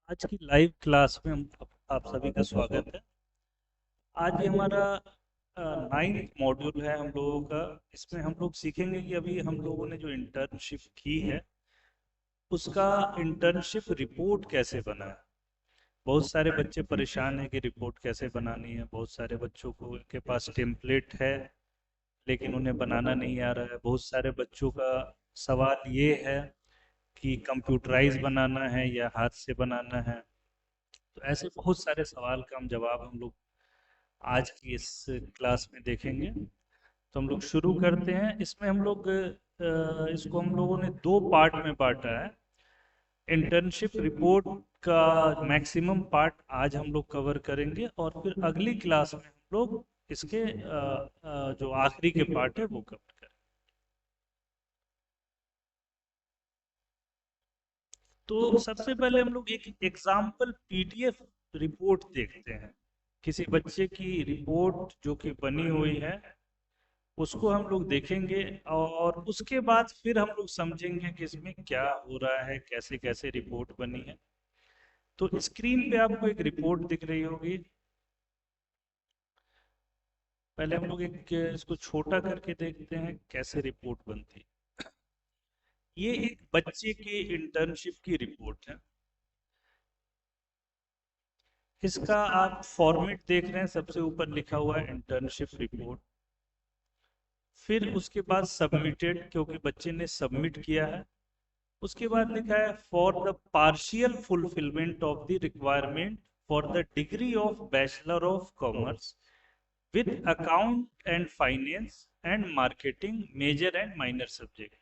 आज की live class में हम आप सभी का स्वागत है। आज ये हमारा 9th मॉड्यूल है हम लोगों का। इसमें हम लोग सीखेंगे कि अभी हम लोगों ने जो इंटर्नशिप की है उसका इंटर्नशिप रिपोर्ट कैसे बनाए। बहुत सारे बच्चे परेशान हैं कि रिपोर्ट कैसे बनानी है। बहुत सारे बच्चों को उनके पास टेम्पलेट है लेकिन उन्हें बनाना नहीं आ रहा है। बहुत सारे बच्चों का सवाल ये है कि कंप्यूटराइज बनाना है या हाथ से बनाना है। तो ऐसे बहुत सारे सवाल का हम जवाब हम लोग आज की इस क्लास में देखेंगे। तो हम लोग शुरू करते हैं। इसमें हम लोग इसको हम लोगों ने दो पार्ट में बांटा है। इंटर्नशिप रिपोर्ट का मैक्सिमम पार्ट आज हम लोग कवर करेंगे और फिर अगली क्लास में हम लोग इसके जो आखिरी के पार्ट है वो कवर करेंगे। तो सबसे पहले हम लोग एक एग्जाम्पल पीडीएफ रिपोर्ट देखते हैं। किसी बच्चे की रिपोर्ट जो कि बनी हुई है उसको हम लोग देखेंगे और उसके बाद फिर हम लोग समझेंगे कि इसमें क्या हो रहा है, कैसे कैसे रिपोर्ट बनी है। तो स्क्रीन पे आपको एक रिपोर्ट दिख रही होगी। पहले हम लोग एक इसको छोटा करके देखते हैं कैसे रिपोर्ट बनती है। ये एक बच्चे की इंटर्नशिप की रिपोर्ट है। इसका आप फॉर्मेट देख रहे हैं, सबसे ऊपर लिखा हुआ है इंटर्नशिप रिपोर्ट। फिर उसके बाद सबमिटेड, क्योंकि बच्चे ने सबमिट किया है। उसके बाद लिखा है for the partial fulfilment of the requirement for the degree of bachelor of commerce with account and finance and marketing major and minor subject.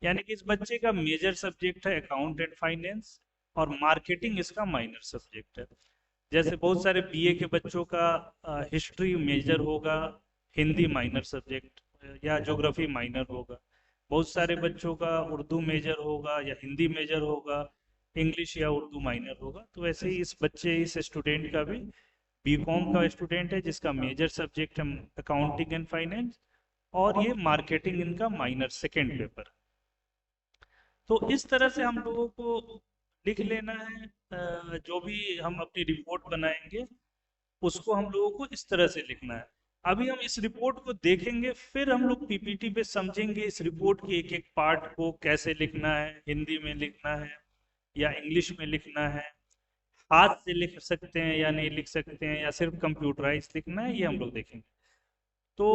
यानी कि इस बच्चे का मेजर सब्जेक्ट है अकाउंट एंड फाइनेंस और मार्केटिंग इसका माइनर सब्जेक्ट है। जैसे बहुत सारे बीए के बच्चों का हिस्ट्री मेजर होगा, हिंदी माइनर सब्जेक्ट या ज्योग्राफी माइनर होगा। बहुत सारे बच्चों का उर्दू मेजर होगा या हिंदी मेजर होगा, इंग्लिश या उर्दू माइनर होगा। तो वैसे ही इस स्टूडेंट का भी बीकॉम का स्टूडेंट है जिसका मेजर सब्जेक्ट है अकाउंटिंग एंड फाइनेंस और ये मार्केटिंग इनका माइनर सेकेंड पेपर। तो इस तरह से हम लोगों को लिख लेना है। जो भी हम अपनी रिपोर्ट बनाएंगे उसको हम लोगों को इस तरह से लिखना है। अभी हम इस रिपोर्ट को देखेंगे, फिर हम लोग पीपीटी पे समझेंगे इस रिपोर्ट के एक एक पार्ट को कैसे लिखना है, हिंदी में लिखना है या इंग्लिश में लिखना है, हाथ से लिख सकते हैं या नहीं लिख सकते हैं, या सिर्फ कंप्यूटराइज लिखना है, ये हम लोग देखेंगे। तो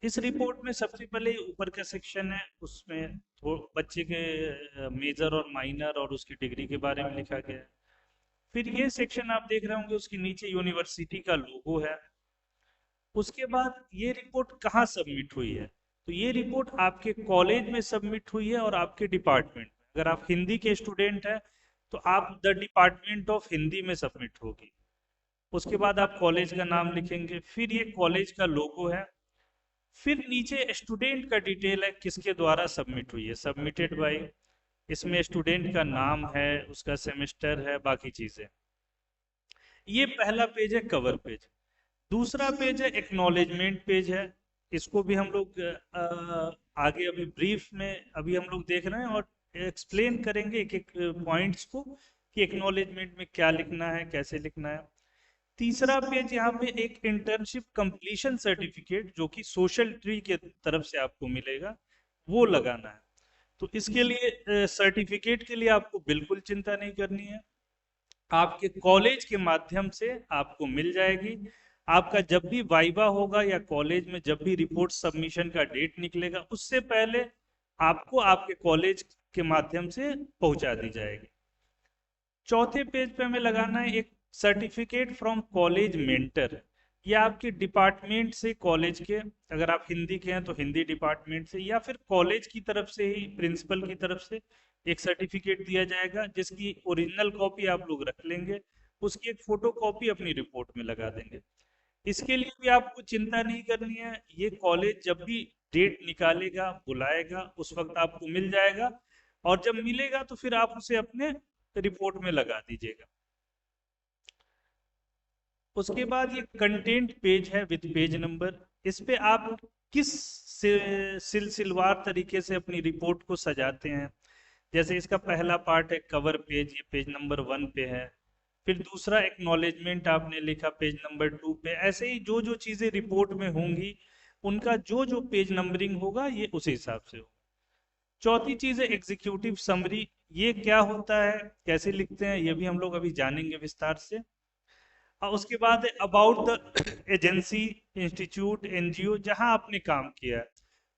इस रिपोर्ट में सबसे पहले ऊपर का सेक्शन है, उसमें बच्चे के मेजर और माइनर और उसकी डिग्री के बारे में लिखा गया है। फिर ये सेक्शन आप देख रहे होंगे, उसके नीचे यूनिवर्सिटी का लोगो है। उसके बाद ये रिपोर्ट कहाँ सबमिट हुई है, तो ये रिपोर्ट आपके कॉलेज में सबमिट हुई है और आपके डिपार्टमेंट में। अगर आप हिंदी के स्टूडेंट हैं तो आप द डिपार्टमेंट ऑफ हिंदी में सबमिट होगी। उसके बाद आप कॉलेज का नाम लिखेंगे, फिर ये कॉलेज का लोगो है। फिर नीचे स्टूडेंट का डिटेल है, किसके द्वारा सबमिट हुई है, सबमिटेड बाय। इसमें स्टूडेंट का नाम है, उसका सेमेस्टर है, बाकी चीजें। ये पहला पेज है, कवर पेज। दूसरा पेज है एक्नॉलेजमेंट पेज है। इसको भी हम लोग आगे अभी ब्रीफ में अभी हम लोग देख रहे हैं और एक्सप्लेन करेंगे एक एक पॉइंट्स को कि एक्नॉलेजमेंट में क्या लिखना है, कैसे लिखना है। तीसरा पेज यहाँ पे एक इंटर्नशिप कंप्लीशन सर्टिफिकेट जो कि सोशल ट्री के तरफ से आपको मिलेगा, वो लगाना है। तो इसके लिए सर्टिफिकेट के लिए आपको बिल्कुल चिंता नहीं करनी है, आपके कॉलेज के माध्यम से आपको मिल जाएगी। आपका जब भी वाइवा होगा या कॉलेज में जब भी रिपोर्ट सबमिशन का डेट निकलेगा उससे पहले आपको आपके कॉलेज के माध्यम से पहुंचा दी जाएगी। चौथे पेज पे हमें लगाना है एक सर्टिफिकेट फ्रॉम कॉलेज मेंटर। या आपके डिपार्टमेंट से, कॉलेज के, अगर आप हिंदी के हैं तो हिंदी डिपार्टमेंट से या फिर कॉलेज की तरफ से ही प्रिंसिपल की तरफ से एक सर्टिफिकेट दिया जाएगा जिसकी ओरिजिनल कॉपी आप लोग रख लेंगे, उसकी एक फोटो कॉपी अपनी रिपोर्ट में लगा देंगे। इसके लिए भी आपको चिंता नहीं करनी है, ये कॉलेज जब भी डेट निकालेगा बुलाएगा उस वक्त आपको मिल जाएगा और जब मिलेगा तो फिर आप उसे अपने रिपोर्ट में लगा दीजिएगा। उसके बाद ये कंटेंट पेज है विद पेज नंबर। इस पे आप किस सिलसिलवार तरीके से अपनी रिपोर्ट को सजाते हैं। जैसे इसका पहला पार्ट है कवर पेज, ये पेज नंबर 1 पे है। फिर दूसरा एक्नॉलेजमेंट आपने लिखा पेज नंबर 2 पे। ऐसे ही जो जो चीजें रिपोर्ट में होंगी उनका जो जो पेज नंबरिंग होगा ये उसी हिसाब से होगा। चौथी चीज है एग्जीक्यूटिव समरी। ये क्या होता है, कैसे लिखते हैं, ये भी हम लोग अभी जानेंगे विस्तार से। और उसके बाद about the agency, institute, NGO जहां आपने काम किया है।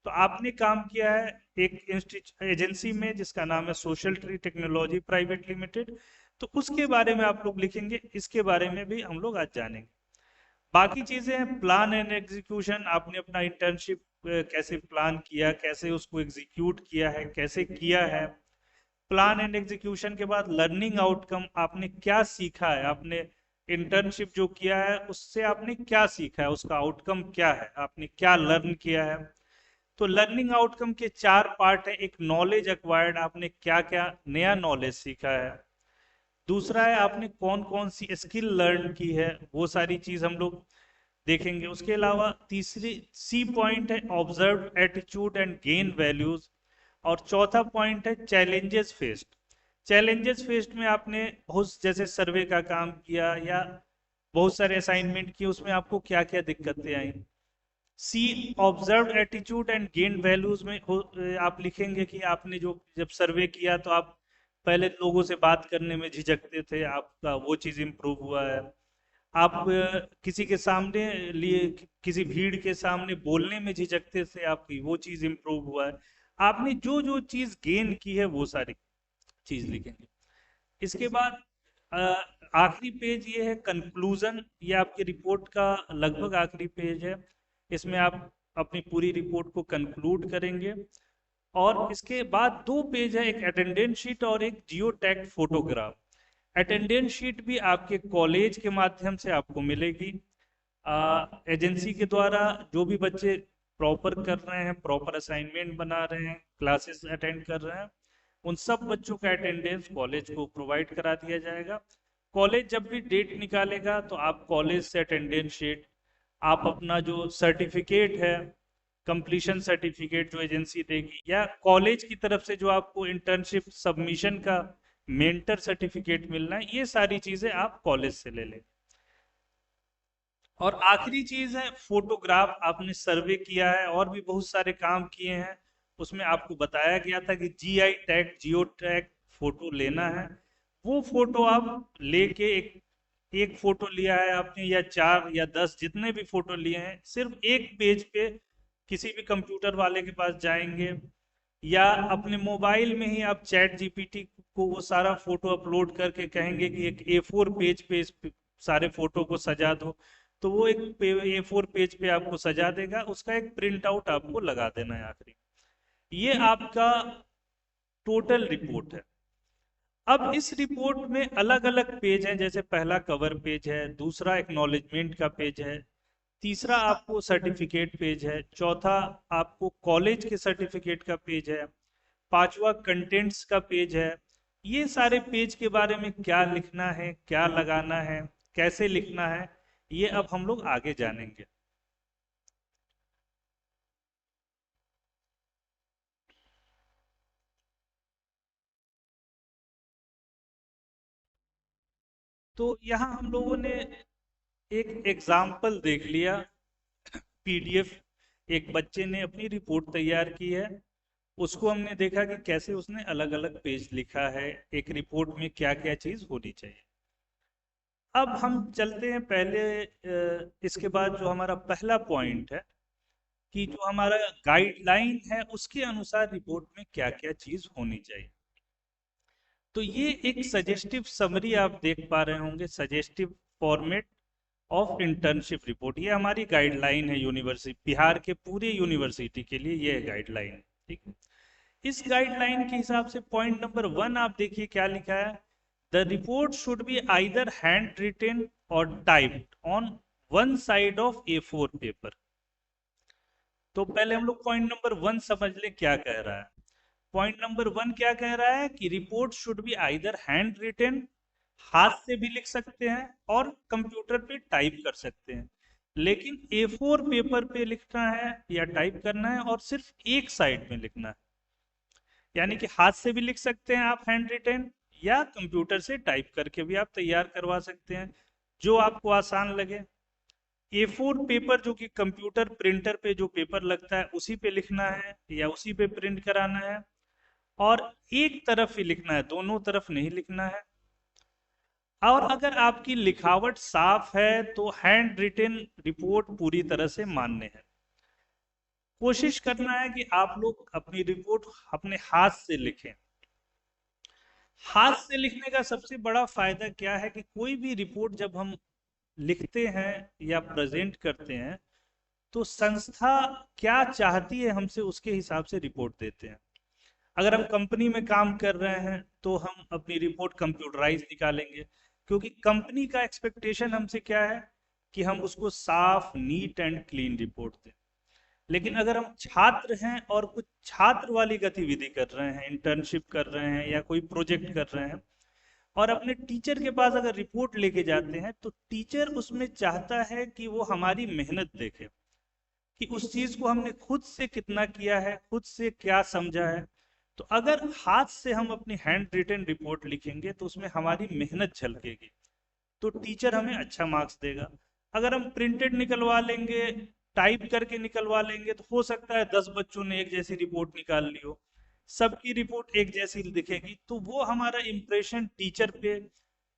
तो आपने काम किया है एक एजेंसी में जिसका नाम है social tree technology private limited, तो उसके बारे में आप लोग लिखेंगे। इसके बारे में भी हम लोग आज जानेंगे। बाकी चीजें हैं प्लान एंड एग्जीक्यूशन। आपने अपना इंटर्नशिप कैसे प्लान किया, कैसे उसको एग्जीक्यूट किया है, कैसे किया है। प्लान एंड एग्जीक्यूशन के बाद लर्निंग आउटकम, आपने क्या सीखा है, आपने इंटर्नशिप जो किया है उससे आपने क्या सीखा है, उसका आउटकम क्या है, आपने क्या लर्न किया है। तो लर्निंग आउटकम के 4 पार्ट है। एक नॉलेज एक्वायर्ड, आपने क्या क्या नया नॉलेज सीखा है। दूसरा है आपने कौन कौन सी स्किल लर्न की है, वो सारी चीज हम लोग देखेंगे। उसके अलावा तीसरी सी पॉइंट है observe attitude and gain values. और चौथा पॉइंट है चैलेंजेस फेस्ड। चैलेंजेस फेस्ड में आपने बहुत जैसे सर्वे का काम किया या बहुत सारे असाइनमेंट किए, उसमें आपको क्या क्या दिक्कतें आई। C observe attitude and gain values में आप लिखेंगे कि आपने जो जब सर्वे किया तो आप पहले लोगों से बात करने में झिझकते थे, आपका वो चीज इंप्रूव हुआ है। आप किसी के सामने लिए किसी भीड़ के सामने बोलने में झिझकते थे, आपकी वो चीज इंप्रूव हुआ है। आपने जो जो चीज गेन की है वो सारी चीज लिखेंगे। इसके बाद अ, आखिरी पेज ये है कंक्लूजन। ये आपकी रिपोर्ट का लगभग आखिरी पेज है। इसमें आप अपनी पूरी रिपोर्ट को कंक्लूड करेंगे। और इसके बाद 2 पेज है, एक अटेंडेंस शीट और एक geo tag photograph. Attendance sheet भी आपके कॉलेज के माध्यम से आपको मिलेगी। एजेंसी के द्वारा जो भी बच्चे प्रॉपर कर रहे हैं, प्रॉपर असाइनमेंट बना रहे हैं, क्लासेस अटेंड कर रहे हैं, उन सब बच्चों का अटेंडेंस कॉलेज को प्रोवाइड करा दिया जाएगा। कॉलेज जब भी डेट निकालेगा तो आप कॉलेज से अटेंडेंस शीट, आप अपना जो सर्टिफिकेट है, कंप्लीशन सर्टिफिकेट जो एजेंसी देगी, या कॉलेज की तरफ से जो आपको इंटर्नशिप सबमिशन का मेंटर सर्टिफिकेट मिलना है, ये सारी चीजें आप कॉलेज से ले लें। और आखिरी चीज है फोटोग्राफ। आपने सर्वे किया है और भी बहुत सारे काम किए हैं, उसमें आपको बताया गया था कि GI tag, geo tag photo लेना है। वो फोटो आप लेके एक फोटो लिया है आपने या 4 या 10 जितने भी फोटो लिए हैं, सिर्फ एक पेज पे किसी भी कंप्यूटर वाले के पास जाएंगे या अपने मोबाइल में ही आप चैट जीपीटी को वो सारा फोटो अपलोड करके कहेंगे कि एक A4 पेज पे इस सारे फोटो को सजा दो, तो वो एक A4 पेज पे आपको सजा देगा। उसका एक प्रिंट आउट आपको लगा देना है आखिरी। ये आपका टोटल रिपोर्ट है। अब इस रिपोर्ट में अलग अलग पेज हैं, जैसे पहला कवर पेज है, दूसरा एक्नॉलेजमेंट का पेज है, तीसरा आपको सर्टिफिकेट पेज है, चौथा आपको कॉलेज के सर्टिफिकेट का पेज है, पांचवा कंटेंट्स का पेज है। ये सारे पेज के बारे में क्या लिखना है, क्या लगाना है, कैसे लिखना है, ये अब हम लोग आगे जानेंगे। तो यहाँ हम लोगों ने एक एग्जाम्पल देख लिया, पीडीएफ। एक बच्चे ने अपनी रिपोर्ट तैयार की है, उसको हमने देखा कि कैसे उसने अलग अलग पेज लिखा है, एक रिपोर्ट में क्या क्या चीज होनी चाहिए। अब हम चलते हैं पहले इसके बाद जो हमारा पहला पॉइंट है कि जो हमारा गाइडलाइन है उसके अनुसार रिपोर्ट में क्या क्या चीज होनी चाहिए। तो ये एक सजेस्टिव समरी आप देख पा रहे होंगे, suggestive format of internship report. ये हमारी गाइडलाइन है यूनिवर्सिटी, बिहार के पूरे यूनिवर्सिटी के लिए ये गाइडलाइन है। ठीक है, इस गाइडलाइन के हिसाब से पॉइंट नंबर 1 आप देखिए क्या लिखा है। The report should be either hand written और typed on one side of A4 paper. तो पहले हम लोग पॉइंट नंबर 1 समझ ले क्या कह रहा है। पॉइंट नंबर 1 क्या कह रहा है कि report should be either hand retain, हाथ से भी लिख सकते हैं और कंप्यूटर पे टाइप कर सकते हैं, लेकिन A4 पेपर पे लिखना है या टाइप करना है और सिर्फ एक साइड में लिखना है। यानी कि हाथ से भी लिख सकते हैं आप हैंड रिटेन, या कंप्यूटर से टाइप करके भी आप तैयार करवा सकते हैं, जो आपको आसान लगे। A4 पेपर जो कि कंप्यूटर प्रिंटर पे जो पेपर लगता है उसी पे लिखना है या उसी पे प्रिंट कराना है, और एक तरफ ही लिखना है, दोनों तरफ नहीं लिखना है। और अगर आपकी लिखावट साफ है तो हैंड रिटन रिपोर्ट पूरी तरह से मान्य है। कोशिश करना है कि आप लोग अपनी रिपोर्ट अपने हाथ से लिखें। हाथ से लिखने का सबसे बड़ा फायदा क्या है कि कोई भी रिपोर्ट जब हम लिखते हैं या प्रेजेंट करते हैं तो संस्था क्या चाहती है हमसे उसके हिसाब से रिपोर्ट देते हैं। अगर हम कंपनी में काम कर रहे हैं तो हम अपनी रिपोर्ट कंप्यूटराइज निकालेंगे, क्योंकि कंपनी का एक्सपेक्टेशन हमसे क्या है कि हम उसको साफ, नीट एंड क्लीन रिपोर्ट दें। लेकिन अगर हम छात्र हैं और कुछ छात्र वाली गतिविधि कर रहे हैं, इंटर्नशिप कर रहे हैं या कोई प्रोजेक्ट कर रहे हैं, और अपने टीचर के पास अगर रिपोर्ट लेके जाते हैं तो टीचर उसमें चाहता है कि वो हमारी मेहनत देखे, कि उस चीज को हमने खुद से कितना किया है, खुद से क्या समझा है। तो अगर हाथ से हम अपनी हैंड रिटन रिपोर्ट लिखेंगे तो उसमें हमारी मेहनत झलकेगी, तो टीचर हमें अच्छा मार्क्स देगा। अगर हम प्रिंटेड निकलवा लेंगे, टाइप करके निकलवा लेंगे, तो हो सकता है 10 बच्चों ने एक जैसी रिपोर्ट निकाल ली हो, सबकी रिपोर्ट एक जैसी दिखेगी, तो वो हमारा इम्प्रेशन टीचर पे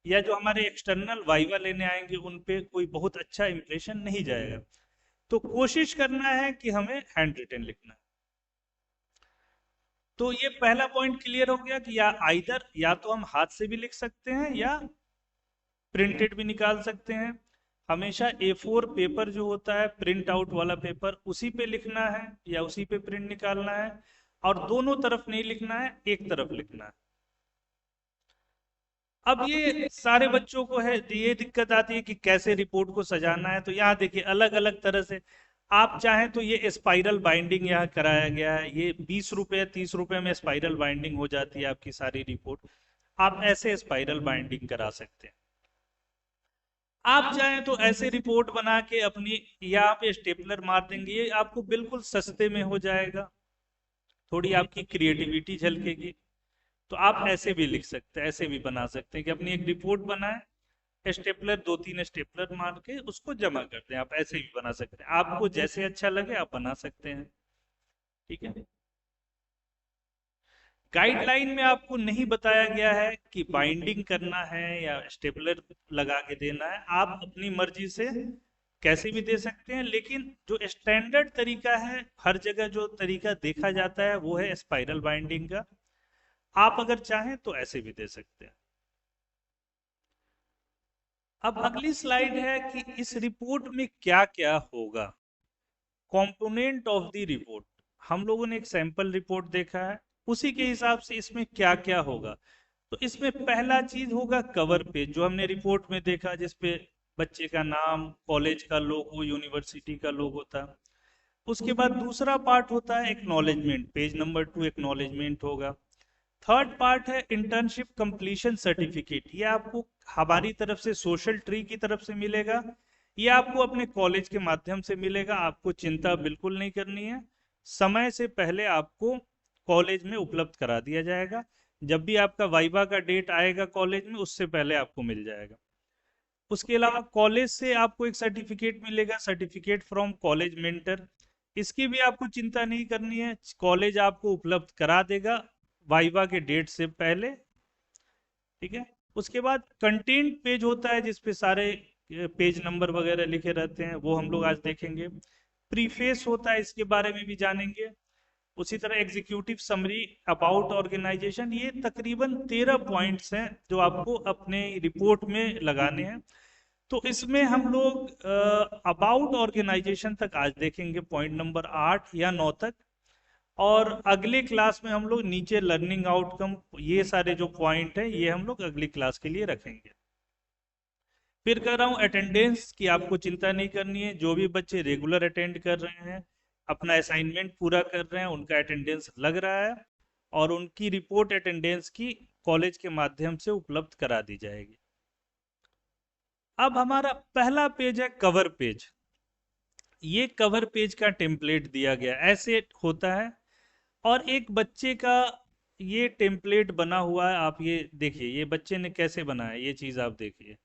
या जो हमारे एक्सटर्नल वाइवा लेने आएंगे उन पे कोई बहुत अच्छा इम्प्रेशन नहीं जाएगा। तो कोशिश करना है कि हमें हैंड रिटन लिखना है। तो ये पहला पॉइंट क्लियर हो गया कि या तो हम हाथ से भी लिख सकते हैं या प्रिंटेड भी निकाल सकते हैं। हमेशा A4 पेपर जो होता है, प्रिंट आउट वाला पेपर, उसी पे लिखना है या उसी पे प्रिंट निकालना है, और दोनों तरफ नहीं लिखना है, एक तरफ लिखना है। अब ये सारे बच्चों को है ये दिक्कत आती है कि कैसे रिपोर्ट को सजाना है। तो यहाँ देखिए अलग अलग तरह से आप चाहें तो ये स्पाइरल बाइंडिंग यहाँ कराया गया है। ये 20 रुपए 30 रुपए में स्पाइरल बाइंडिंग हो जाती है आपकी सारी रिपोर्ट। आप ऐसे स्पाइरल बाइंडिंग करा सकते हैं। आप चाहें तो ऐसे रिपोर्ट बना के अपनी यहाँ पे स्टेपलर मार देंगे, ये आपको बिल्कुल सस्ते में हो जाएगा। थोड़ी आपकी क्रिएटिविटी झलकेगी। तो आप ऐसे भी लिख सकते हैं, ऐसे भी बना सकते हैं कि अपनी एक रिपोर्ट बनाए, स्टेपलर 2-3 स्टेपलर मार के उसको जमा कर दें। आप ऐसे भी बना सकते हैं, आपको जैसे अच्छा लगे आप बना सकते हैं। ठीक है। गाइडलाइन में आपको नहीं बताया गया है कि बाइंडिंग करना है या स्टेपलर लगा के देना है। आप अपनी मर्जी से कैसे भी दे सकते हैं, लेकिन जो स्टैंडर्ड तरीका है, हर जगह जो तरीका देखा जाता है वो है स्पाइरल बाइंडिंग का। आप अगर चाहें तो ऐसे भी दे सकते हैं। अब अगली स्लाइड है कि इस रिपोर्ट में क्या क्या होगा। कंपोनेंट ऑफ द रिपोर्ट, हम लोगों ने एक सैंपल रिपोर्ट देखा है, उसी के हिसाब से इसमें क्या क्या होगा। तो इसमें पहला चीज होगा कवर पेज, जो हमने रिपोर्ट में देखा, जिसपे बच्चे का नाम, कॉलेज का लोगो, यूनिवर्सिटी का लोगो था। उसके बाद दूसरा पार्ट होता है एक्नॉलेजमेंट, पेज नंबर 2 एक्नॉलेजमेंट होगा। थर्ड पार्ट है इंटर्नशिप कंप्लीशन सर्टिफिकेट। ये आपको हमारी तरफ से सोशल ट्री की तरफ से मिलेगा, ये आपको अपने कॉलेज के माध्यम से मिलेगा। आपको चिंता बिल्कुल नहीं करनी है, समय से पहले आपको कॉलेज में उपलब्ध करा दिया जाएगा। जब भी आपका वाइवा का डेट आएगा कॉलेज में, उससे पहले आपको मिल जाएगा। उसके अलावा कॉलेज से आपको एक सर्टिफिकेट मिलेगा, सर्टिफिकेट फ्रॉम कॉलेज मेंटर। इसकी भी आपको चिंता नहीं करनी है, कॉलेज आपको उपलब्ध करा देगा वाइवा के डेट से पहले। ठीक है। उसके बाद कंटेंट पेज होता है जिसपे सारे पेज नंबर वगैरह लिखे रहते हैं, वो हम लोग आज देखेंगे। प्रीफेस होता है, इसके बारे में भी जानेंगे। उसी तरह एग्जीक्यूटिव समरी अबाउट ऑर्गेनाइजेशन, ये तकरीबन 13 पॉइंट्स हैं जो आपको अपने रिपोर्ट में लगाने हैं। तो इसमें हम लोग अबाउट ऑर्गेनाइजेशन तक आज देखेंगे, पॉइंट नंबर 8 या 9 तक। और अगले क्लास में हम लोग नीचे लर्निंग आउटकम, ये सारे जो पॉइंट है ये हम लोग अगली क्लास के लिए रखेंगे। फिर कह रहा हूँ अटेंडेंस की आपको चिंता नहीं करनी है। जो भी बच्चे रेगुलर अटेंड कर रहे हैं, अपना असाइनमेंट पूरा कर रहे हैं, उनका अटेंडेंस लग रहा है, और उनकी रिपोर्ट अटेंडेंस की कॉलेज के माध्यम से उपलब्ध करा दी जाएगी। अब हमारा पहला पेज है कवर पेज। ये कवर पेज का टेम्पलेट दिया गया ऐसे होता है, और एक बच्चे का ये टेम्पलेट बना हुआ है, आप ये देखिए ये बच्चे ने कैसे बनाया, ये चीज आप देखिए।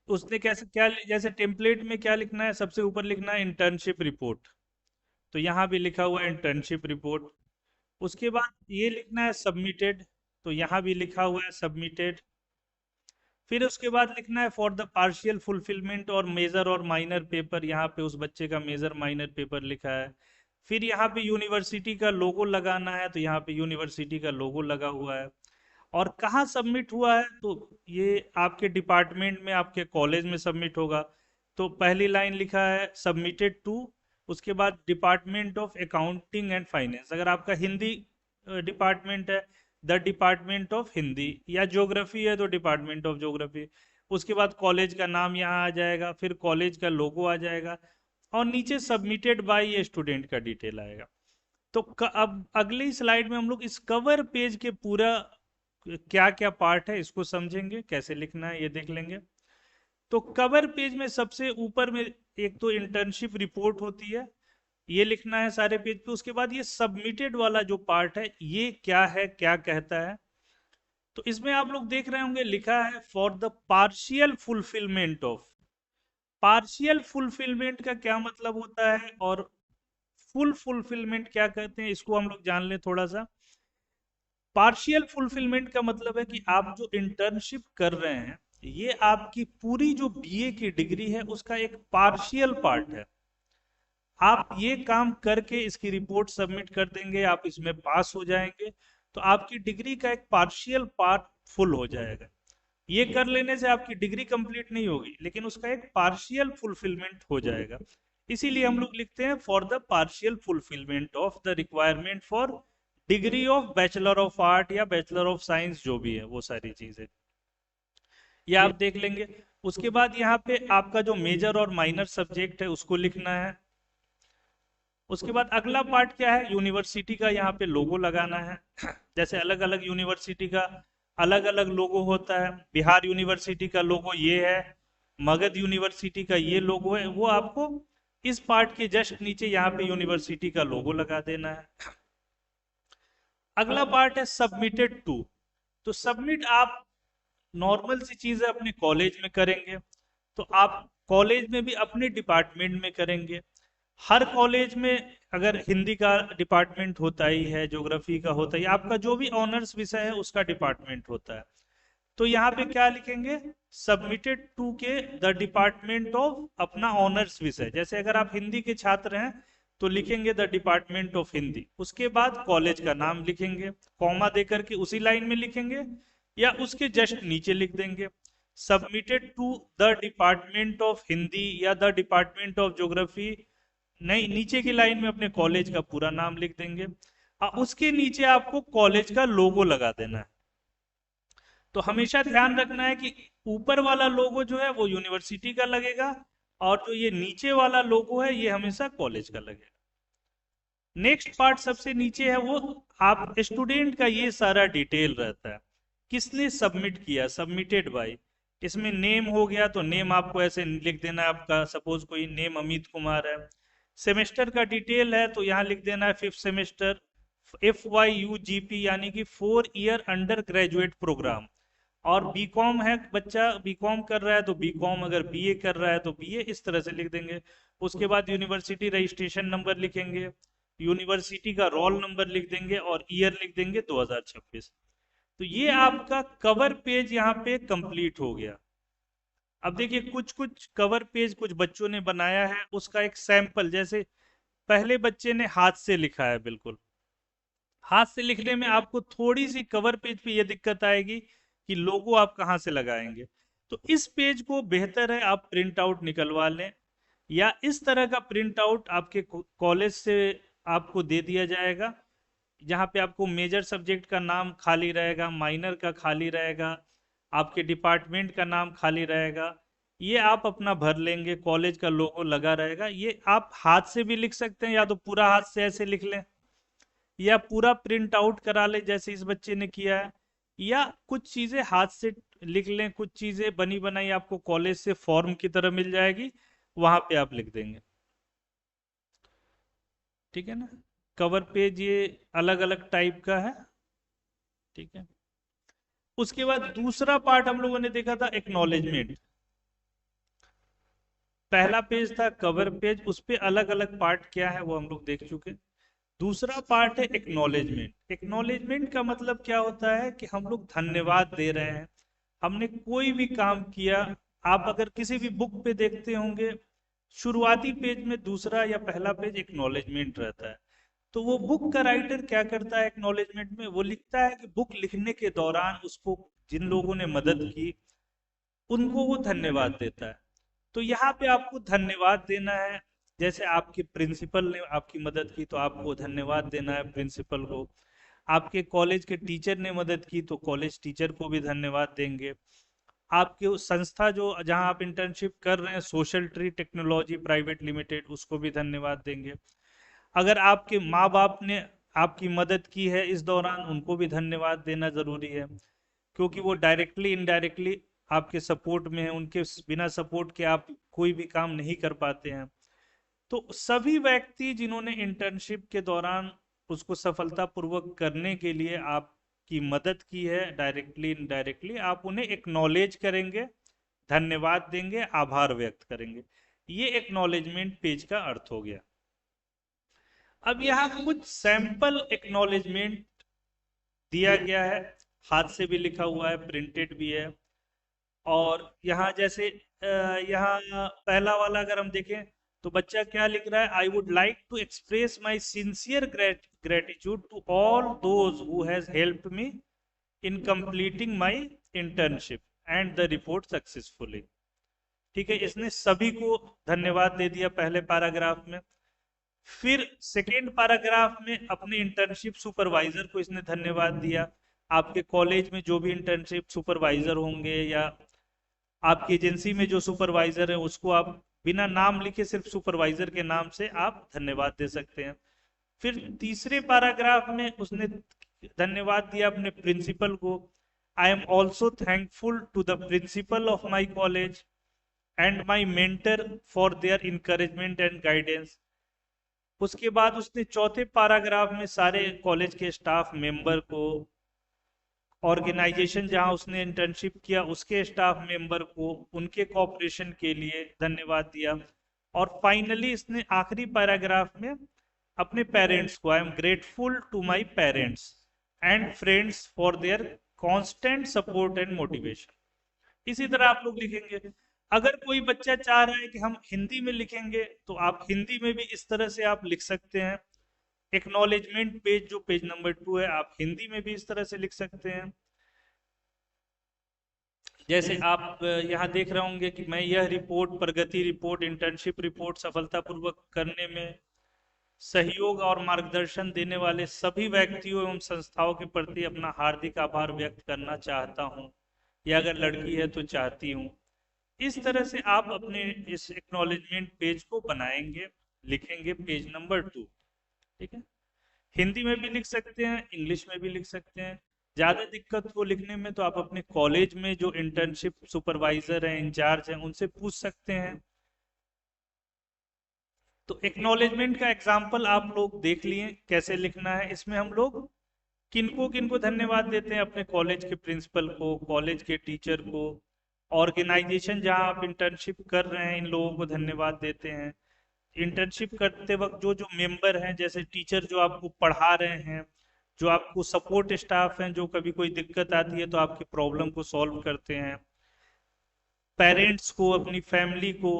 उसने कैसे क्या जैसे टेम्पलेट में क्या लिखना है, सबसे ऊपर लिखना है इंटर्नशिप रिपोर्ट, तो यहाँ भी लिखा हुआ है इंटर्नशिप रिपोर्ट। उसके बाद ये लिखना है सबमिटेड, तो यहाँ भी लिखा हुआ है सबमिटेड। फिर उसके बाद लिखना है फॉर द पार्शियल फुलफिलमेंट और मेजर और माइनर पेपर, यहाँ पे उस बच्चे का मेजर माइनर पेपर लिखा है। फिर यहाँ पे यूनिवर्सिटी का लोगो लगाना है, तो यहाँ पे यूनिवर्सिटी का लोगो लगा हुआ है। और कहाँ सबमिट हुआ है, तो ये आपके डिपार्टमेंट में, आपके कॉलेज में सबमिट होगा। तो पहली लाइन लिखा है सबमिटेड टू, उसके बाद department of accounting and finance, अगर आपका हिंदी डिपार्टमेंट है द डिपार्टमेंट ऑफ हिंदी, या ज्योग्राफी है तो डिपार्टमेंट ऑफ ज्योग्राफी। उसके बाद कॉलेज का नाम यहाँ आ जाएगा, फिर कॉलेज का लोगो आ जाएगा, और नीचे सबमिटेड बाय ये स्टूडेंट का डिटेल आएगा। तो अब अगली स्लाइड में हम लोग इस कवर पेज के पूरा क्या क्या पार्ट है इसको समझेंगे, कैसे लिखना है ये देख लेंगे। तो कवर पेज में सबसे ऊपर में एक तो इंटर्नशिप रिपोर्ट होती है, ये लिखना है सारे पेज पे। उसके बाद ये सबमिटेड वाला जो पार्ट है ये क्या है, क्या कहता है, तो इसमें आप लोग देख रहे होंगे लिखा है for the partial fulfilment of. Partial fulfilment का क्या मतलब होता है और फुल फुलफिलमेंट क्या कहते हैं, इसको हम लोग जान लें थोड़ा सा। पार्शियल फुलफिलमेंट का मतलब है कि आप जो इंटर्नशिप कर रहे हैं ये आपकी पूरी जो बीए की डिग्री है उसका एक पार्शियल पार्ट है। आप ये काम करके इसकी रिपोर्ट सबमिट कर देंगे, आप इसमें पास हो जाएंगे, तो आपकी डिग्री का एक पार्शियल पार्ट फुल हो जाएगा। ये कर लेने से आपकी डिग्री कंप्लीट नहीं होगी, लेकिन उसका एक पार्शियल फुलफिलमेंट हो जाएगा। इसीलिए हम लोग लिखते हैं for the partial fulfilment of the requirement for degree of bachelor of art या बैचलर ऑफ साइंस, जो भी है वो सारी चीजें ये आप देख लेंगे। उसके बाद यहाँ पे आपका जो मेजर और माइनर सब्जेक्ट है उसको लिखना है। उसके बाद अगला पार्ट क्या है, यूनिवर्सिटी का यहाँ पे लोगो लगाना है। जैसे अलग अलग यूनिवर्सिटी का अलग अलग लोगो होता है, बिहार यूनिवर्सिटी का लोगो ये है, मगध यूनिवर्सिटी का ये लोगो है, वो आपको इस पार्ट के जस्ट नीचे यहाँ पे यूनिवर्सिटी का लोगो लगा देना है। अगला पार्ट है सबमिटेड टू। तो सबमिट आप नॉर्मल सी चीज है, अपने कॉलेज में करेंगे, तो आप कॉलेज में भी अपने डिपार्टमेंट में करेंगे। हर कॉलेज में अगर हिंदी का डिपार्टमेंट होता ही है, ज्योग्राफी का होता है, आपका जो भी ऑनर्स विषय है उसका डिपार्टमेंट होता है। तो यहाँ पे क्या लिखेंगे, सबमिटेड टू के द डिपार्टमेंट ऑफ अपना ऑनर्स विषय। जैसे अगर आप हिंदी के छात्र हैं तो लिखेंगे द डिपार्टमेंट ऑफ हिंदी, उसके बाद कॉलेज का नाम लिखेंगे, कॉमा देकर के उसी लाइन में लिखेंगे या उसके जस्ट नीचे लिख देंगे submitted to the department of Hindi या द डिपार्टमेंट ऑफ ज्योग्राफी। नहीं, नीचे की लाइन में अपने कॉलेज का पूरा नाम लिख देंगे, उसके नीचे आपको कॉलेज का लोगो लगा देना है। तो हमेशा ध्यान रखना है कि ऊपर वाला लोगो जो है वो यूनिवर्सिटी का लगेगा, और जो ये नीचे वाला लोगो है ये हमेशा कॉलेज का लगेगा। नेक्स्ट पार्ट सबसे नीचे है, वो आप स्टूडेंट का ये सारा डिटेल रहता है, किसने सबमिट किया, सबमिटेड बाय। इसमें नेम हो गया तो नेम आपको ऐसे लिख देना है, आपका सपोज कोई नेम अमित कुमार है। सेमेस्टर का डिटेल है तो यहाँ लिख देना है 5th सेमेस्टर FYUGP, यानी कि 4 ईयर अंडर ग्रेजुएट प्रोग्राम। और बीकॉम है, बच्चा बीकॉम कर रहा है तो बीकॉम, अगर बीए कर रहा है तो बीए, इस तरह से लिख देंगे। उसके बाद यूनिवर्सिटी रजिस्ट्रेशन नंबर लिखेंगे, यूनिवर्सिटी का रोल नंबर लिख देंगे और ईयर लिख देंगे 2026। तो ये आपका कवर पेज यहाँ पे कंप्लीट हो गया। अब देखिए कुछ कुछ कवर पेज कुछ बच्चों ने बनाया है, उसका एक सैंपल, जैसे पहले बच्चे ने हाथ से लिखा है, बिल्कुल हाथ से लिखने में आपको थोड़ी सी कवर पेज पे ये दिक्कत आएगी कि लोगो आप कहाँ से लगाएंगे। तो इस पेज को बेहतर है आप प्रिंट आउट निकलवा लें, या इस तरह का प्रिंट आउट आपके कॉलेज से आपको दे दिया जाएगा, जहाँ पे आपको मेजर सब्जेक्ट का नाम खाली रहेगा, माइनर का खाली रहेगा, आपके डिपार्टमेंट का नाम खाली रहेगा, ये आप अपना भर लेंगे, कॉलेज का लोगो लगा रहेगा। ये आप हाथ से भी लिख सकते हैं, या तो पूरा हाथ से ऐसे लिख लें, या पूरा प्रिंट आउट करा ले जैसे इस बच्चे ने किया है, या कुछ चीजें हाथ से लिख लें, कुछ चीजें बनी बनाई आपको कॉलेज से फॉर्म की तरह मिल जाएगी, वहां पे आप लिख देंगे। ठीक है ना। कवर पेज ये अलग अलग टाइप का है, ठीक है। उसके बाद दूसरा पार्ट हम लोगों ने देखा था एक्नॉलेजमेंट। पहला पेज था कवर पेज, उस पे अलग अलग पार्ट क्या है वो हम लोग देख चुके। दूसरा पार्ट है एक्नॉलेजमेंट। एक्नॉलेजमेंट का मतलब क्या होता है कि हम लोग धन्यवाद दे रहे हैं, हमने कोई भी काम किया। आप अगर किसी भी बुक पे देखते होंगे, शुरुआती पेज में दूसरा या पहला पेज एक्नॉलेजमेंट रहता है। तो वो बुक का राइटर क्या करता है एक्नॉलेजमेंट में, वो लिखता है कि बुक लिखने के दौरान उसको जिन लोगों ने मदद की उनको वो धन्यवाद देता है। तो यहाँ पे आपको धन्यवाद देना है। जैसे आपके प्रिंसिपल ने आपकी मदद की तो आपको धन्यवाद देना है प्रिंसिपल को। आपके कॉलेज के टीचर ने मदद की तो कॉलेज टीचर को भी धन्यवाद देंगे। आपके उस संस्था जो जहां आप इंटर्नशिप कर रहे हैं, social tree technology private limited, उसको भी धन्यवाद देंगे। अगर आपके माँ बाप ने आपकी मदद की है इस दौरान, उनको भी धन्यवाद देना जरूरी है, क्योंकि वो डायरेक्टली इनडायरेक्टली आपके सपोर्ट में है। उनके बिना सपोर्ट के आप कोई भी काम नहीं कर पाते हैं। तो सभी व्यक्ति जिन्होंने इंटर्नशिप के दौरान उसको सफलतापूर्वक करने के लिए आपकी मदद की है डायरेक्टली इनडायरेक्टली, आप उन्हें एक्नॉलेज करेंगे, धन्यवाद देंगे, आभार व्यक्त करेंगे। ये एक्नॉलेजमेंट पेज का अर्थ हो गया। अब यहाँ कुछ सैंपल एक्नॉलेजमेंट दिया गया है, हाथ से भी लिखा हुआ है, प्रिंटेड भी है। और यहाँ जैसे यहाँ पहला वाला अगर हम देखें तो बच्चा क्या लिख रहा है, I would like to express my sincere gratitude to all those who has helped me in completing my internship and the report successfully. ठीक है, इसने सभी को धन्यवाद दे दिया पहले पैराग्राफ में। फिर सेकेंड पैराग्राफ में अपने इंटर्नशिप सुपरवाइजर को इसने धन्यवाद दिया। आपके कॉलेज में जो भी इंटर्नशिप सुपरवाइजर होंगे या आपकी एजेंसी में जो सुपरवाइजर है उसको आप बिना नाम लिखे सिर्फ सुपरवाइजर के नाम से आप धन्यवाद दे सकते हैं। फिर तीसरे पैराग्राफ में उसने धन्यवाद दिया अपने प्रिंसिपल को। I am also thankful to the principal of my college and my mentor for their encouragement and guidance. उसके बाद उसने चौथे पैराग्राफ में सारे कॉलेज के स्टाफ मेंबर को, ऑर्गेनाइजेशन जहां उसने इंटर्नशिप किया उसके स्टाफ मेंबर को, उनके कोऑपरेशन के लिए धन्यवाद दिया। और फाइनली इसने आखिरी पैराग्राफ में अपने पेरेंट्स को, I am grateful to my parents and friends for their constant support and motivation. इसी तरह आप लोग लिखेंगे। अगर कोई बच्चा चाह रहा है कि हम हिंदी में लिखेंगे तो आप हिंदी में भी इस तरह से आप लिख सकते हैं। एक्नॉलेजमेंट पेज जो पेज नंबर 2 है, आप हिंदी में भी इस तरह से लिख सकते हैं। जैसे आप यहाँ देख रहे होंगे कि मैं यह रिपोर्ट, प्रगति रिपोर्ट, इंटर्नशिप रिपोर्ट सफलतापूर्वक करने में सहयोग और मार्गदर्शन देने वाले सभी व्यक्तियों एवं संस्थाओं के प्रति अपना हार्दिक आभार व्यक्त करना चाहता हूँ, या अगर लड़की है तो चाहती हूँ। इस तरह से आप अपने इस एक्नॉलेजमेंट पेज को बनाएंगे, लिखेंगे पेज नंबर 2। ठीक है, हिंदी में भी लिख सकते हैं, इंग्लिश में भी लिख सकते हैं। ज्यादा दिक्कत को लिखने में तो आप अपने कॉलेज में जो इंटर्नशिप सुपरवाइजर हैं, इंचार्ज हैं, उनसे पूछ सकते हैं। तो एक्नॉलेजमेंट का एग्जाम्पल आप लोग देख लिए कैसे लिखना है। इसमें हम लोग किनको किनको धन्यवाद देते हैं, अपने कॉलेज के प्रिंसिपल को, कॉलेज के टीचर को, ऑर्गेनाइजेशन जहां आप इंटर्नशिप कर रहे हैं इन लोगों को धन्यवाद देते हैं। इंटर्नशिप करते वक्त जो जो मेंबर हैं, जैसे टीचर जो आपको पढ़ा रहे हैं, जो आपको सपोर्ट स्टाफ हैं, जो कभी कोई दिक्कत आती है तो आपकी प्रॉब्लम को सॉल्व करते हैं। पेरेंट्स को, अपनी फैमिली को,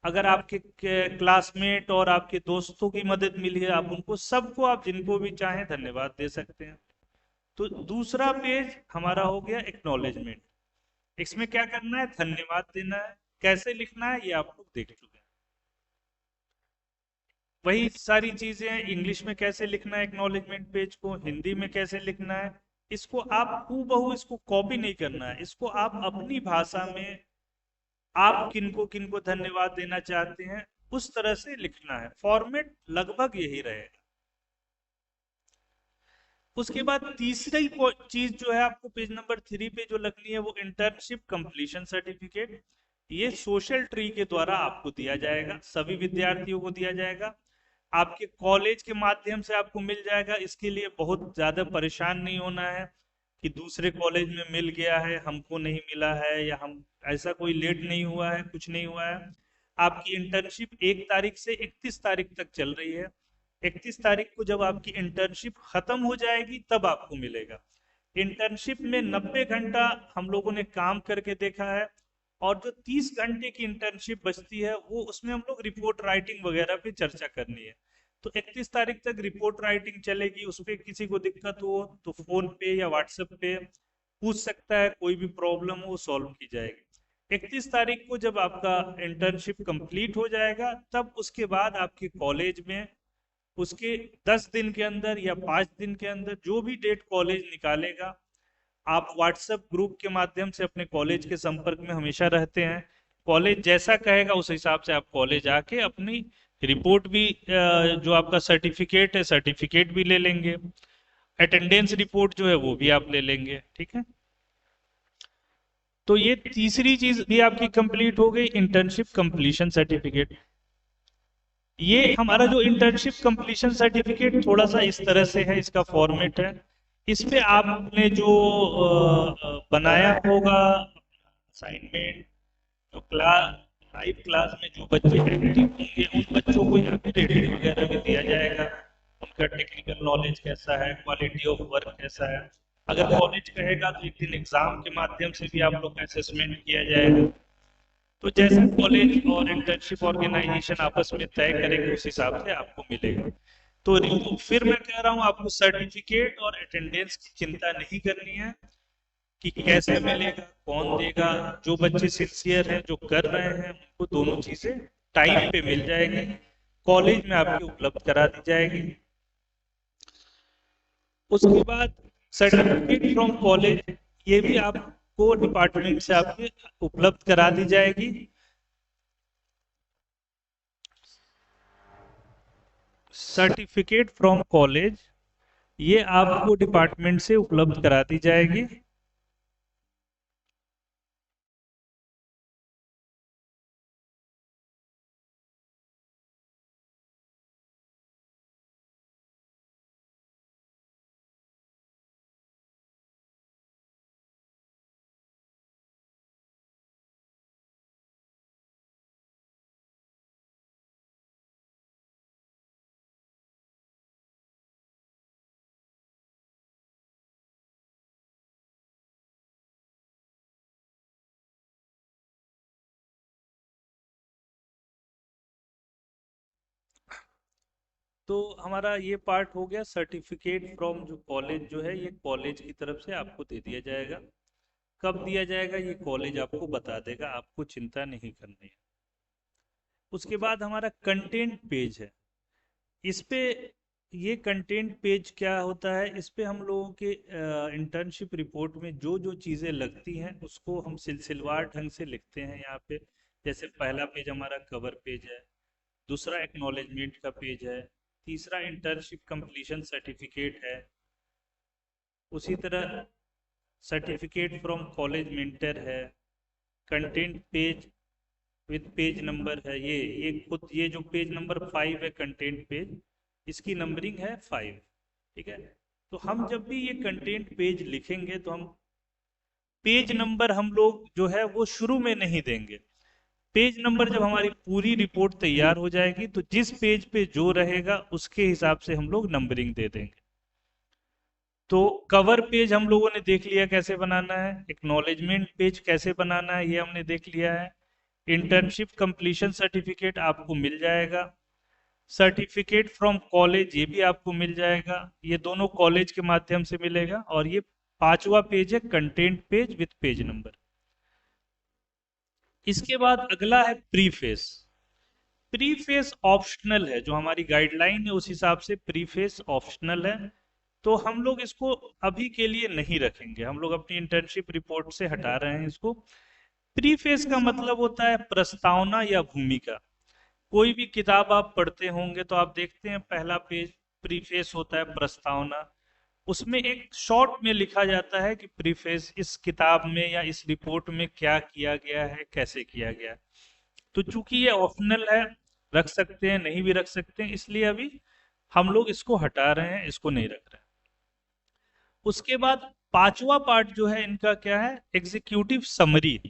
अगर आपके क्लासमेट और आपके दोस्तों की मदद मिली है, आप उनको सबको, आप जिनको भी चाहें धन्यवाद दे सकते हैं। तो दूसरा पेज हमारा हो गया एक्नॉलेजमेंट। इसमें क्या करना है, धन्यवाद देना है। कैसे लिखना है ये आप लोग देख चुके हैं। वही सारी चीजें इंग्लिश में कैसे लिखना है एक्नॉलेजमेंट पेज को, हिंदी में कैसे लिखना है, इसको आप हूबहू इसको कॉपी नहीं करना है। इसको आप अपनी भाषा में आप किनको किनको धन्यवाद देना चाहते हैं उस तरह से लिखना है। फॉर्मेट लगभग यही रहेगा। उसके बाद तीसरी चीज जो है आपको पेज नंबर 3 पे जो लगनी है वो इंटर्नशिप कंप्लीशन सर्टिफिकेट। ये सोशल ट्री के द्वारा आपको दिया जाएगा, सभी विद्यार्थियों को दिया जाएगा। आपके कॉलेज के माध्यम से आपको मिल जाएगा। इसके लिए बहुत ज़्यादा परेशान नहीं होना है कि दूसरे कॉलेज में मिल गया है हमको नहीं मिला है, या हम ऐसा कोई लेट नहीं हुआ है, कुछ नहीं हुआ है। आपकी इंटर्नशिप 1 तारीख से 31 तारीख तक चल रही है। 31 तारीख को जब आपकी इंटर्नशिप खत्म हो जाएगी तब आपको मिलेगा। इंटर्नशिप में 90 घंटा हम लोगों ने काम करके देखा है, और जो 30 घंटे की इंटर्नशिप बचती है वो उसमें हम लोग रिपोर्ट राइटिंग वगैरह पे चर्चा करनी है। तो 31 तारीख तक रिपोर्ट राइटिंग चलेगी। उस पर किसी को दिक्कत हो तो फोन पे या व्हाट्सएप पे पूछ सकता है, कोई भी प्रॉब्लम हो सॉल्व की जाएगी। 31 तारीख को जब आपका इंटर्नशिप कंप्लीट हो जाएगा तब उसके बाद आपके कॉलेज में उसके 10 दिन के अंदर या 5 दिन के अंदर, जो भी डेट कॉलेज निकालेगा, आप व्हाट्सएप ग्रुप के माध्यम से अपने कॉलेज के संपर्क में हमेशा रहते हैं। कॉलेज जैसा कहेगा उस हिसाब से आप कॉलेज आके अपनी रिपोर्ट भी जो आपका सर्टिफिकेट है सर्टिफिकेट भी ले लेंगे। अटेंडेंस रिपोर्ट जो है वो भी आप ले लेंगे। ठीक है, तो ये तीसरी चीज भी आपकी कंप्लीट हो गई, इंटर्नशिप कंप्लीशन सर्टिफिकेट। ये हमारा जो इंटर्नशिप कंप्लीशन सर्टिफिकेट थोड़ा सा इस तरह से है, इसका फॉर्मेट है। इस पे आपने जो बनाया होगा असाइनमेंट, जो क्लास लाइव क्लास में जो बच्चे एक्टिव होंगे उन बच्चों को यहाँ पे रेटिंग वगैरह भी दिया जाएगा। उनका टेक्निकल नॉलेज कैसा है, क्वालिटी ऑफ वर्क कैसा है। अगर कॉलेज कहेगा तो एक दिन एग्जाम के माध्यम से भी आप लोग का असेसमेंट किया जाएगा। तो जैसे कॉलेज और इंटर्नशिप ऑर्गेनाइजेशन आपस में तय करेंगे उस हिसाब से आपको मिलेगा। तो फिर मैं कह रहा हूँ आपको सर्टिफिकेट और अटेंडेंस की चिंता नहीं करनी है कि कैसे मिलेगा, कौन देगा। जो बच्चे सिंसियर हैं, जो कर रहे हैं, उनको दोनों चीजें टाइम पे मिल जाएगी, कॉलेज में आपकी उपलब्ध करा दी जाएगी। उसके बाद सर्टिफिकेट फ्रॉम कॉलेज, ये भी आपको डिपार्टमेंट से आपके उपलब्ध करा दी जाएगी। सर्टिफिकेट फ्रॉम कॉलेज ये आपको डिपार्टमेंट से उपलब्ध करा दी जाएगी। तो हमारा ये पार्ट हो गया। सर्टिफिकेट फ्रॉम जो कॉलेज जो है ये कॉलेज की तरफ से आपको दे दिया जाएगा। कब दिया जाएगा ये कॉलेज आपको बता देगा, आपको चिंता नहीं करनी है। उसके बाद हमारा कंटेंट पेज है। इस पे ये कंटेंट पेज क्या होता है, इस पे हम लोगों के इंटर्नशिप रिपोर्ट में जो जो चीज़ें लगती हैं उसको हम सिलसिलेवार ढंग से लिखते हैं यहाँ पे। जैसे पहला पेज हमारा कवर पेज है, दूसरा एक्नॉलेजमेंट का पेज है, तीसरा इंटर्नशिप कंप्लीशन सर्टिफिकेट है, उसी तरह सर्टिफिकेट फ्रॉम कॉलेज मेंटर है, content page with page number है। ये खुद ये जो पेज नंबर 5 है कंटेंट पेज, इसकी नंबरिंग है 5। ठीक है, तो हम जब भी ये कंटेंट पेज लिखेंगे तो हम पेज नंबर हम लोग जो है वो शुरू में नहीं देंगे। पेज नंबर जब हमारी पूरी रिपोर्ट तैयार हो जाएगी तो जिस पेज पे जो रहेगा उसके हिसाब से हम लोग नंबरिंग दे देंगे। तो कवर पेज हम लोगों ने देख लिया कैसे बनाना है, एक्नॉलेजमेंट पेज कैसे बनाना है ये हमने देख लिया है। इंटर्नशिप कंप्लीशन सर्टिफिकेट आपको मिल जाएगा, सर्टिफिकेट फ्रॉम कॉलेज ये भी आपको मिल जाएगा, ये दोनों कॉलेज के माध्यम से मिलेगा। और ये पांचवा पेज है content page with page number. इसके बाद अगला है प्रीफेस। प्रीफेस ऑप्शनल है, जो हमारी गाइडलाइन है उस हिसाब से प्रीफेस ऑप्शनल है। तो हम लोग इसको अभी के लिए नहीं रखेंगे, हम लोग अपनी इंटर्नशिप रिपोर्ट से हटा रहे हैं इसको। प्रीफेस का मतलब होता है प्रस्तावना या भूमिका। कोई भी किताब आप पढ़ते होंगे तो आप देखते हैं पहला पेज प्रीफेस होता है, प्रस्तावना। उसमें एक शॉर्ट में लिखा जाता है कि प्रीफेस इस किताब में या इस रिपोर्ट में क्या किया गया है, कैसे किया गया है। तो चूंकि ये ऑप्शनल है रख सकते हैं, नहीं भी रख सकते हैं, इसलिए अभी हम लोग इसको हटा रहे हैं, इसको नहीं रख रहे हैं। उसके बाद पांचवा पार्ट जो है इनका क्या है, executive summary.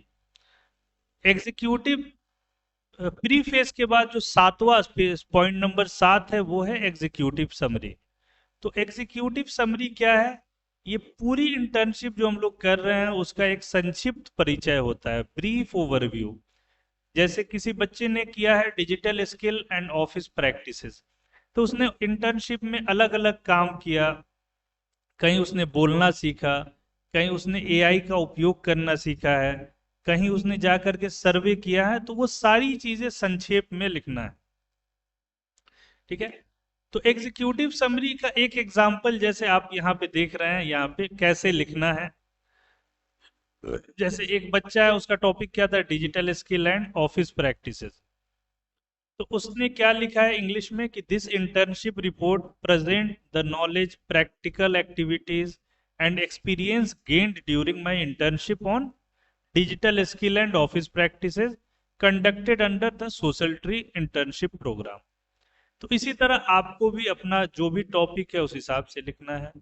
Executive pre face के बाद जो सातवां पॉइंट नंबर 7 है वो है एग्जीक्यूटिव समरी। तो एग्जीक्यूटिव समरी क्या है, ये पूरी इंटर्नशिप जो हम लोग कर रहे हैं उसका एक संक्षिप्त परिचय होता है, ब्रीफ ओवरव्यू। जैसे किसी बच्चे ने किया है digital skill and office practices, तो उसने इंटर्नशिप में अलग अलग काम किया, कहीं उसने बोलना सीखा, कहीं उसने एआई का उपयोग करना सीखा है, कहीं उसने जा करके सर्वे किया है, तो वो सारी चीजें संक्षेप में लिखना है। ठीक है, तो एग्जीक्यूटिव समरी का एक एग्जांपल जैसे आप यहाँ पे देख रहे हैं, यहाँ पे कैसे लिखना है। जैसे एक बच्चा है, उसका टॉपिक क्या था, digital skill and office practices. तो उसने क्या लिखा है इंग्लिश में कि this internship report present the knowledge, practical activities and experience gained during my internship on digital skill and office practices conducted under the Social Tree internship programme. तो इसी तरह आपको भी अपना जो भी टॉपिक है उस हिसाब से लिखना है।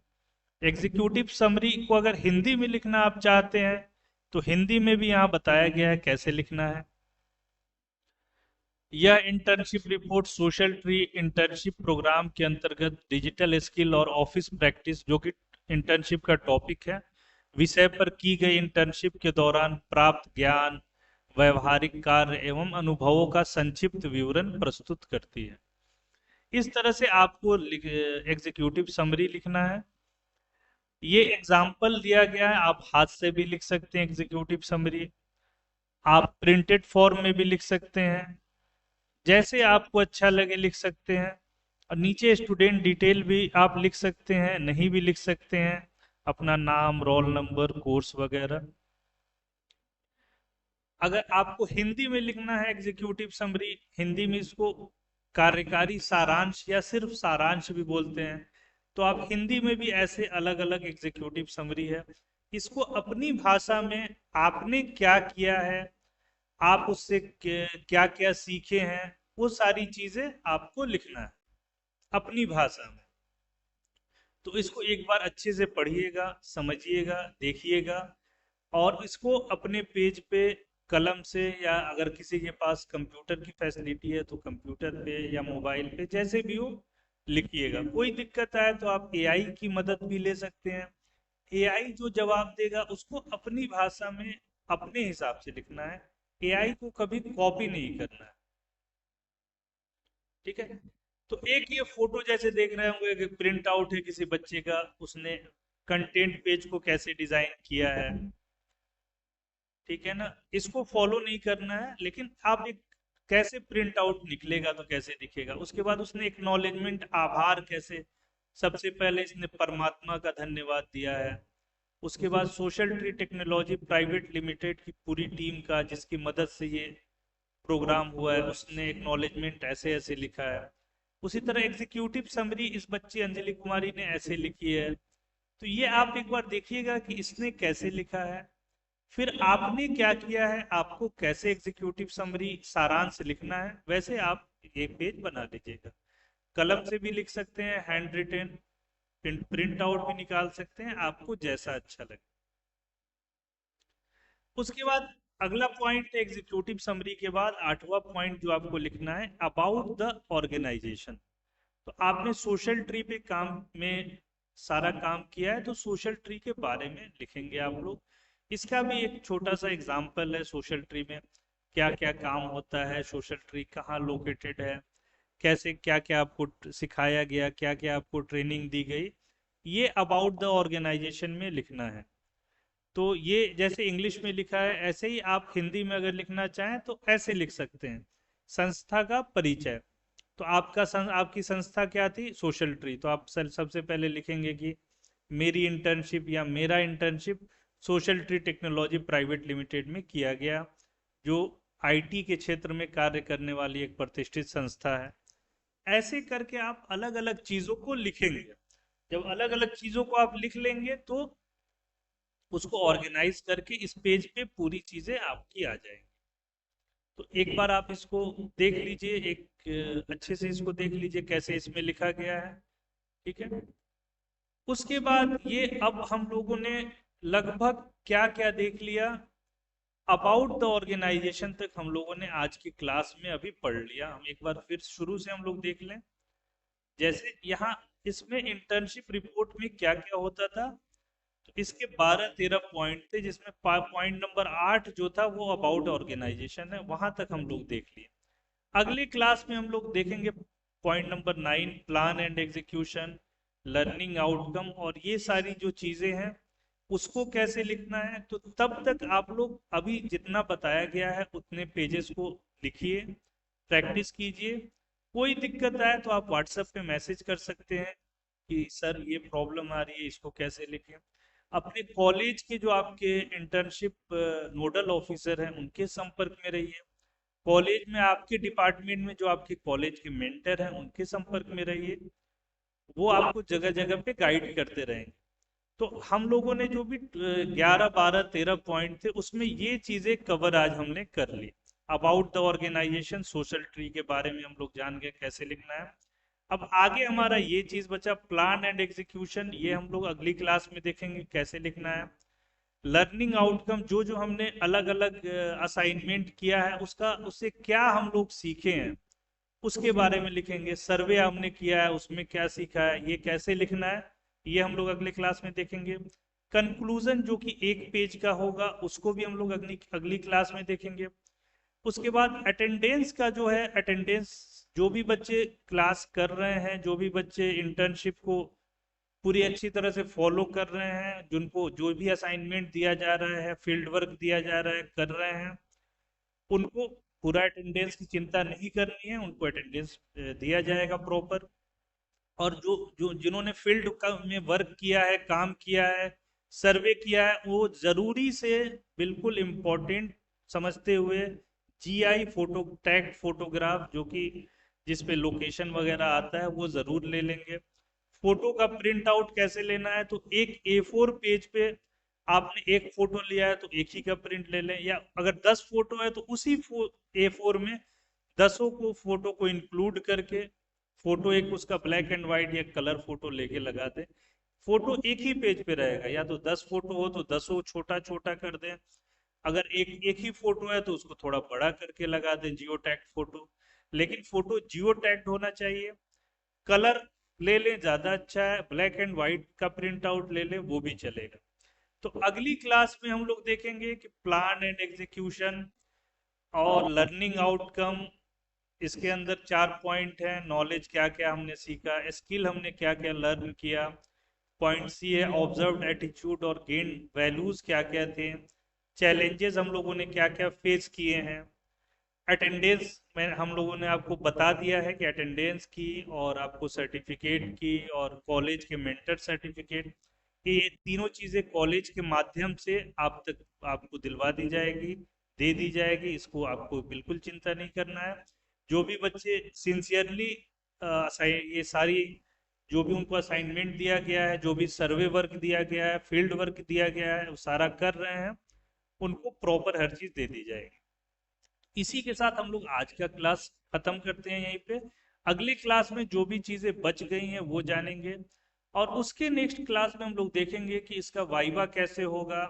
एग्जीक्यूटिव समरी को अगर हिंदी में लिखना आप चाहते हैं तो हिंदी में भी यहाँ बताया गया है कैसे लिखना है। यह internship report Social Tree internship programme के अंतर्गत डिजिटल स्किल और ऑफिस प्रैक्टिस, जो कि इंटर्नशिप का टॉपिक है, विषय पर की गई इंटर्नशिप के दौरान प्राप्त ज्ञान, व्यवहारिक कार्य एवं अनुभवों का संक्षिप्त विवरण प्रस्तुत करती है। इस तरह से आपको एग्जीक्यूटिव समरी लिखना है। ये एग्जाम्पल दिया गया है, आप हाथ से भी लिख सकते हैं एग्जीक्यूटिव समरी, आप प्रिंटेड फॉर्म में भी लिख सकते हैं, जैसे आपको अच्छा लगे लिख सकते हैं। और नीचे स्टूडेंट डिटेल भी आप लिख सकते हैं, नहीं भी लिख सकते हैं, अपना नाम, रोल नंबर, कोर्स वगैरह। अगर आपको हिंदी में लिखना है एग्जीक्यूटिव समरी, हिंदी में इसको कार्यकारी सारांश या सिर्फ सारांश भी बोलते हैं, तो आप हिंदी में भी ऐसे अलग अलग एग्जीक्यूटिव समरी है। इसको अपनी भाषा में आपने क्या किया है, आप उससे क्या क्या सीखे हैं, वो सारी चीजें आपको लिखना है अपनी भाषा में। तो इसको एक बार अच्छे से पढ़िएगा, समझिएगा, देखिएगा, और इसको अपने पेज पे कलम से, या अगर किसी के पास कंप्यूटर की फैसिलिटी है तो कंप्यूटर पे या मोबाइल पे, जैसे भी हो लिखिएगा। कोई दिक्कत आए तो आप एआई की मदद भी ले सकते हैं। एआई जो जवाब देगा उसको अपनी भाषा में अपने हिसाब से लिखना है, एआई को कभी कॉपी नहीं करना है। ठीक है, तो एक ये फोटो जैसे देख रहे होंगे कि प्रिंट आउट है किसी बच्चे का, उसने कंटेंट पेज को कैसे डिजाइन किया है। ठीक है ना, इसको फॉलो नहीं करना है, लेकिन आप एक कैसे प्रिंट आउट निकलेगा तो कैसे दिखेगा। उसके बाद उसने एक्नॉलेजमेंट, आभार कैसे, सबसे पहले इसने परमात्मा का धन्यवाद दिया है। उसके बाद social tree technology private limited की पूरी टीम का, जिसकी मदद से ये प्रोग्राम हुआ है, उसने एक्नॉलेजमेंट ऐसे ऐसे लिखा है। उसी तरह एग्जीक्यूटिव समरी इस बच्ची अंजलि कुमारी ने ऐसे लिखी है। तो ये आप एक बार देखिएगा कि इसने कैसे लिखा है, फिर आपने क्या किया है, आपको कैसे एग्जीक्यूटिव समरी सारांश लिखना है, वैसे आप एक पेज बना लीजिएगा। कलम से भी लिख सकते हैं, हैंड रिटन, प्रिंट आउट भी निकाल सकते हैं, आपको जैसा अच्छा लगे। उसके बाद अगला पॉइंट एग्जीक्यूटिव समरी के बाद आठवां पॉइंट जो आपको लिखना है, अबाउट द ऑर्गेनाइजेशन। तो आपने सोशल ट्री पे काम में सारा काम किया है, तो सोशल ट्री के बारे में लिखेंगे आप लोग। इसका भी एक छोटा सा एग्जाम्पल है, सोशल ट्री में क्या क्या काम होता है, सोशल ट्री कहाँ लोकेटेड है, कैसे क्या क्या आपको सिखाया गया, क्या क्या आपको ट्रेनिंग दी गई, ये अबाउट द ऑर्गेनाइजेशन में लिखना है। तो ये जैसे इंग्लिश में लिखा है ऐसे ही आप हिंदी में अगर लिखना चाहें तो ऐसे लिख सकते हैं, संस्था का परिचय। तो आपकी संस्था क्या थी, सोशल ट्री, तो आप सबसे पहले लिखेंगे कि मेरी इंटर्नशिप या मेरा internship social tree technology private limited में किया गया, जो आईटी के क्षेत्र में कार्य करने वाली एक प्रतिष्ठित संस्था है। ऐसे करके आप अलग अलग चीजों को लिखेंगे। जब अलग अलग चीजों को आप लिख लेंगे तो उसको ऑर्गेनाइज करके इस पेज पे पूरी चीजें आपकी आ जाएंगी। तो एक बार आप इसको देख लीजिए, एक अच्छे से इसको देख लीजिए कैसे इसमें लिखा गया है। ठीक है, उसके बाद ये अब हम लोगों ने लगभग क्या क्या देख लिया, अबाउट द ऑर्गेनाइजेशन तक हम लोगों ने आज की क्लास में अभी पढ़ लिया। हम एक बार फिर शुरू से हम लोग देख लें। जैसे यहाँ इसमें इंटर्नशिप रिपोर्ट में क्या क्या होता था, तो इसके 12-13 पॉइंट थे, जिसमें पॉइंट नंबर 8 जो था वो अबाउट ऑर्गेनाइजेशन है, वहां तक हम लोग देख लिए। अगली क्लास में हम लोग देखेंगे point number 9, plan and execution, learning outcome, और ये सारी जो चीजें हैं उसको कैसे लिखना है। तो तब तक आप लोग अभी जितना बताया गया है उतने पेजेस को लिखिए, प्रैक्टिस कीजिए। कोई दिक्कत आए तो आप व्हाट्सएप पे मैसेज कर सकते हैं कि सर ये प्रॉब्लम आ रही है, इसको कैसे लिखें। अपने कॉलेज के जो आपके इंटर्नशिप नोडल ऑफिसर हैं उनके संपर्क में रहिए। कॉलेज में आपके डिपार्टमेंट में जो आपके कॉलेज के मेंटर हैं उनके संपर्क में रहिए, वो आपको जगह जगह पे गाइड करते रहेंगे। तो हम लोगों ने जो भी 11, 12, 13 पॉइंट थे उसमें ये चीजें कवर आज हमने कर ली। About the organisation, social tree के बारे में हम लोग जान गए कैसे लिखना है। अब आगे हमारा ये चीज बचा प्लान एंड एग्जीक्यूशन, ये हम लोग अगली क्लास में देखेंगे कैसे लिखना है। लर्निंग आउटकम, जो जो हमने अलग अलग असाइनमेंट किया है उसका, उससे क्या हम लोग सीखे हैं उसके बारे में लिखेंगे। सर्वे हमने किया है उसमें क्या सीखा है, ये कैसे लिखना है, ये हम लोग अगले क्लास में देखेंगे। कंक्लूजन जो कि 1 पेज का होगा उसको भी हम लोग अगली अगली क्लास में देखेंगे। उसके बाद अटेंडेंस का जो है, अटेंडेंस जो भी बच्चे क्लास कर रहे हैं, जो भी बच्चे इंटर्नशिप को पूरी अच्छी तरह से फॉलो कर रहे हैं, जिनको जो भी असाइनमेंट दिया जा रहा है, फील्ड वर्क दिया जा रहा है, कर रहे हैं, उनको पूरा अटेंडेंस की चिंता नहीं करनी है, उनको अटेंडेंस दिया जाएगा प्रॉपर। और जो जो जिन्होंने फील्ड में वर्क किया है, काम किया है, सर्वे किया है, वो जरूरी से बिल्कुल इम्पोर्टेंट समझते हुए जीआई फोटो टैग फोटोग्राफ, जो कि जिस पे लोकेशन वगैरह आता है, वो जरूर ले लेंगे। फोटो का प्रिंट आउट कैसे लेना है, तो एक A4 पेज पे आपने एक फोटो लिया है तो एक ही का प्रिंट ले लें, या अगर 10 फोटो है तो उसी A4 में 10 को फोटो को इंक्लूड करके फोटो एक उसका ब्लैक एंड व्हाइट या कलर फोटो लेके लगा दें। फोटो एक ही पेज पे रहेगा, या तो 10 फोटो हो तो 10 छोटा छोटा कर दें, अगर एक एक ही फोटो है तो उसको थोड़ा बड़ा करके लगा दें जियो टैग फोटो। लेकिन फोटो जियो टैग होना चाहिए। कलर ले लें, ज्यादा अच्छा है, ब्लैक एंड व्हाइट का प्रिंट आउट ले लें वो भी चलेगा। तो अगली क्लास में हम लोग देखेंगे कि प्लान एंड एग्जीक्यूशन और लर्निंग आउटकम, इसके अंदर 4 पॉइंट हैं। नॉलेज क्या क्या हमने सीखा, स्किल हमने क्या क्या लर्न किया। पॉइंट सी है ऑब्जर्व एटीट्यूड और गेन वैल्यूज क्या क्या थे। चैलेंजेस हम लोगों ने क्या क्या फेस किए हैं। अटेंडेंस में हम लोगों ने आपको बता दिया है कि अटेंडेंस की, और आपको सर्टिफिकेट की, और कॉलेज के मेंटर सर्टिफिकेट, ये तीनों चीज़ें कॉलेज के माध्यम से आप तक आपको दिलवा दी जाएगी, दे दी जाएगी। इसको आपको बिल्कुल चिंता नहीं करना है। जो भी बच्चे सिंसियरली ये सारी जो भी उनको असाइनमेंट दिया गया है, जो भी सर्वे वर्क दिया गया है, फील्ड वर्क दिया गया है, वो सारा कर रहे हैं, उनको प्रॉपर हर चीज़ दे दी जाएगी। इसी के साथ हम लोग आज का क्लास खत्म करते हैं यहीं पे। अगली क्लास में जो भी चीजें बच गई हैं वो जानेंगे, और उसके नेक्स्ट क्लास में हम लोग देखेंगे कि इसका वाइवा कैसे होगा,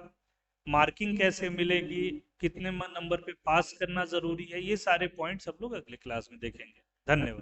मार्किंग कैसे मिलेगी, कितने नंबर पे पास करना जरूरी है। ये सारे पॉइंट्स हम लोग अगले क्लास में देखेंगे। धन्यवाद।